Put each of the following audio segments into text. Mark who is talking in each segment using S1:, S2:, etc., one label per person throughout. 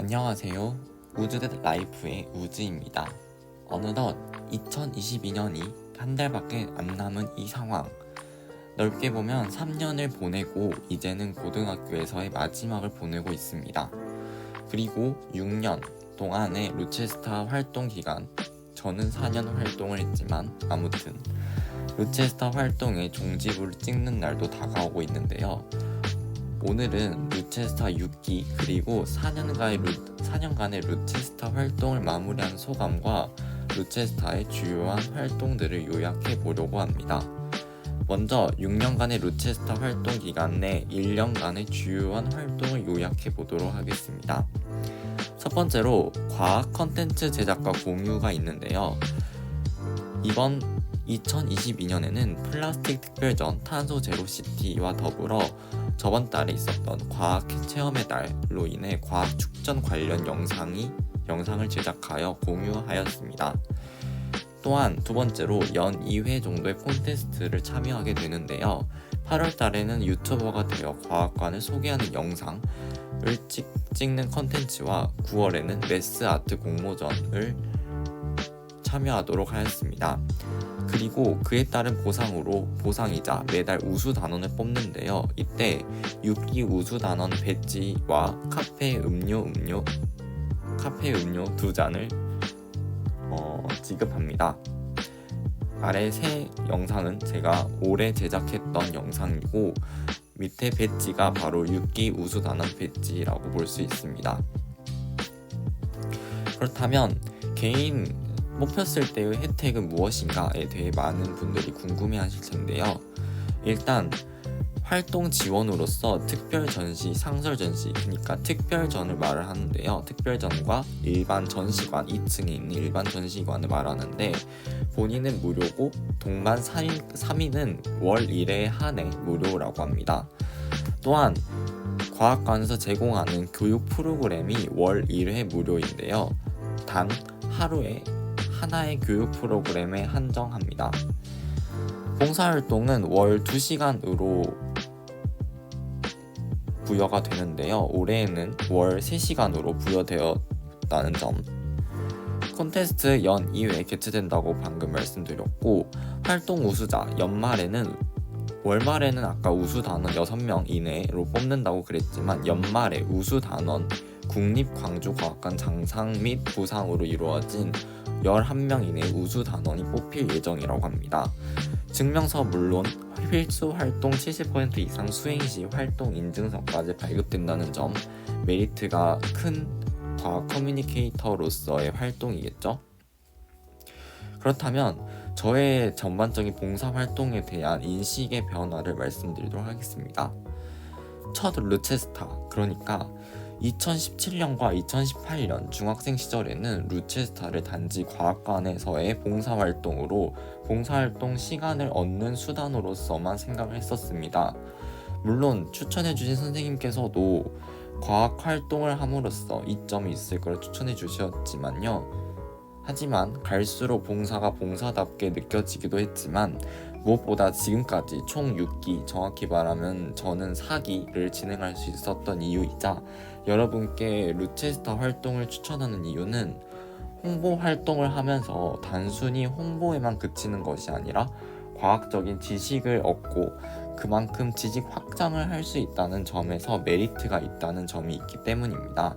S1: 안녕하세요. 우즈댓 라이프의 우즈입니다. 어느덧 2022년이 한 달밖에 안 남은 이 상황. 넓게 보면 3년을 보내고 이제는 고등학교에서의 마지막을 보내고 있습니다. 그리고 6년 동안의 루체스타 활동 기간, 저는 4년 활동을 했지만 아무튼 루체스타 활동의 종지부를 찍는 날도 다가오고 있는데요. 오늘은 루체스타 6기 그리고 4년간의 루체스타 활동을 마무리한 소감과 루체스타의 주요한 활동들을 요약해 보려고 합니다. 먼저 6년간의 루체스타 활동 기간 내 1년간의 주요한 활동을 요약해 보도록 하겠습니다. 첫 번째로 과학 컨텐츠 제작과 공유가 있는데요. 이번 2022년에는 플라스틱 특별전 탄소 제로 시티와 더불어 저번 달에 있었던 과학 체험의 달로 인해 과학 축전 관련 영상을 제작하여 공유하였습니다. 또한 두 번째로 연 2회 정도의 콘테스트를 참여하게 되는데요. 8월 달에는 유튜버가 되어 과학관을 소개하는 영상을 찍는 컨텐츠와 9월에는 메스 아트 공모전을 참여하도록 하였습니다. 그리고 그에 따른 보상이자 매달 우수 단원을 뽑는데요. 이때 6기 우수 단원 배지와 카페 음료 2잔을 지급합니다. 아래 세 영상은 제가 올해 제작했던 영상이고 밑에 배지가 바로 6기 우수 단원 배지라고 볼 수 있습니다. 그렇다면 개인 뽑혔을 때의 혜택은 무엇인가에 대해 많은 분들이 궁금해하실 텐데요. 일단 활동 지원으로서 특별 전시, 상설 전시, 그러니까 특별전을 말을 하는데요. 특별전과 일반 전시관, 2층에 있는 일반 전시관을 말하는데 본인은 무료고 동반 3인은 월 1회 한해 무료라고 합니다. 또한 과학관에서 제공하는 교육 프로그램이 월 1회 무료인데요. 단 하루에 하나의 교육 프로그램에 한정합니다. 봉사활동은 월 2시간으로 부여가 되는데요. 올해에는 월 3시간으로 부여되었다는 점. 콘테스트 연 2회 개최된다고 방금 말씀드렸고 활동 우수자 월말에는 아까 우수 단원 6명 이내로 뽑는다고 그랬지만 연말에 우수 단원 국립광주과학관 장상 및 부상으로 이루어진 11명 이내 우수 단원이 뽑힐 예정이라고 합니다. 증명서 물론 필수 활동 70% 이상 수행 시 활동 인증서까지 발급된다는 점, 메리트가 큰 과학 커뮤니케이터로서의 활동이겠죠. 그렇다면 저의 전반적인 봉사활동에 대한 인식의 변화를 말씀드리도록 하겠습니다. 첫 루체스타, 그러니까 2017년과 2018년 중학생 시절에는 루체스타를 단지 과학관에서의 봉사활동으로 봉사활동 시간을 얻는 수단으로서만 생각을 했었습니다. 물론 추천해주신 선생님께서도 과학활동을 함으로써 이점이 있을 걸 추천해 주셨지만요. 하지만 갈수록 봉사가 봉사답게 느껴지기도 했지만 무엇보다 지금까지 총 6기, 정확히 말하면 저는 4기를 진행할 수 있었던 이유이자 여러분께 루체스타 활동을 추천하는 이유는 홍보 활동을 하면서 단순히 홍보에만 그치는 것이 아니라 과학적인 지식을 얻고 그만큼 지식 확장을 할 수 있다는 점에서 메리트가 있다는 점이 있기 때문입니다.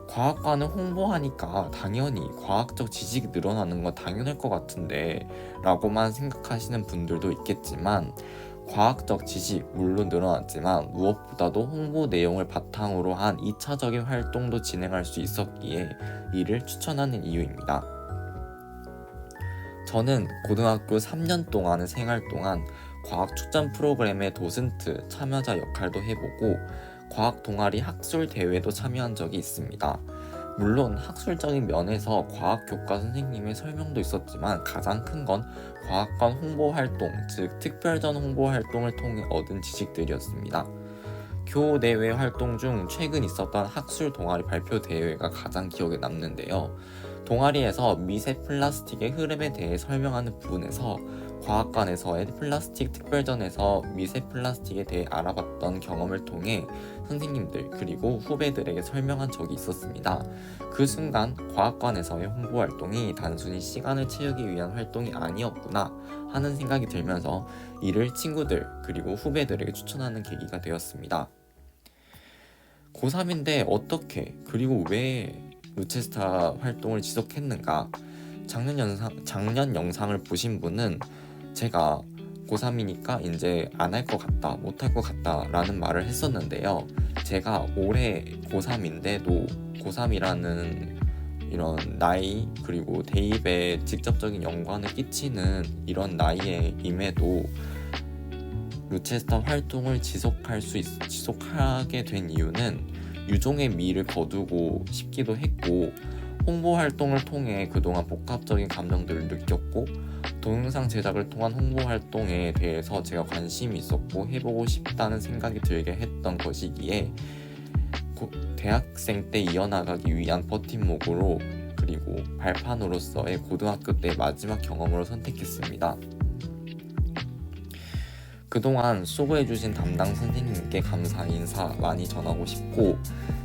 S1: 과학관을 홍보하니까 당연히 과학적 지식이 늘어나는 건 당연할 것 같은데 라고만 생각하시는 분들도 있겠지만 과학적 지식 물론 늘어났지만 무엇보다도 홍보 내용을 바탕으로 한 2차적인 활동도 진행할 수 있었기에 이를 추천하는 이유입니다. 저는 고등학교 3년 동안의 생활 동안 과학 축전 프로그램의 도슨트 참여자 역할도 해보고 과학 동아리 학술 대회도 참여한 적이 있습니다. 물론 학술적인 면에서 과학 교과 선생님의 설명도 있었지만 가장 큰 건 과학관 홍보 활동, 즉 특별전 홍보 활동을 통해 얻은 지식들이었습니다. 교내외 활동 중 최근 있었던 학술 동아리 발표 대회가 가장 기억에 남는데요. 동아리에서 미세 플라스틱의 흐름에 대해 설명하는 부분에서 과학관에서의 플라스틱 특별전에서 미세 플라스틱에 대해 알아봤던 경험을 통해 선생님들 그리고 후배들에게 설명한 적이 있었습니다. 그 순간 과학관에서의 홍보 활동이 단순히 시간을 채우기 위한 활동이 아니었구나 하는 생각이 들면서 이를 친구들 그리고 후배들에게 추천하는 계기가 되었습니다. 고3인데 어떻게 그리고 왜 루체스타 활동을 지속했는가? 작년 영상을 보신 분은 제가 고3이니까 이제 안 할 것 같다, 못 할 것 같다 라는 말을 했었는데요. 제가 올해 고3인데도 고3이라는 이런 나이 그리고 대입에 직접적인 연관을 끼치는 이런 나이에 임해도 루체스타 활동을 지속하게 된 이유는 유종의 미를 거두고 싶기도 했고, 홍보 활동을 통해 그동안 복합적인 감정들을 느꼈고, 동영상 제작을 통한 홍보 활동에 대해서 제가 관심이 있었고 해보고 싶다는 생각이 들게 했던 것이기에 대학생 때 이어나가기 위한 버팀목으로 그리고 발판으로서의 고등학교 때 마지막 경험으로 선택했습니다. 그동안 수고해주신 담당 선생님께 감사 인사 많이 전하고 싶고,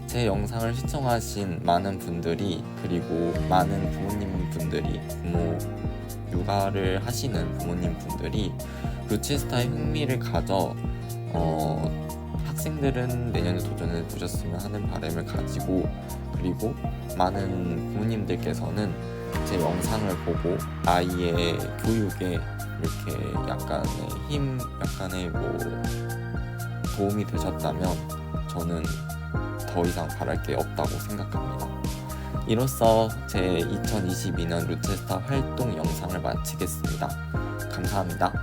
S1: 제 영상을 시청하신 많은 분들이 그리고 많은 부모님분들이 육아를 하시는 부모님분들이 루체스타에 흥미를 가져 학생들은 내년에 도전해 보셨으면 하는 바람을 가지고, 그리고 많은 부모님들께서는 제 영상을 보고 아이의 교육에 이렇게 약간의 도움이 되셨다면 저는 더 이상 바랄 게 없다고 생각합니다. 이로써 제 2022년 루체스타 활동 영상을 마치겠습니다. 감사합니다.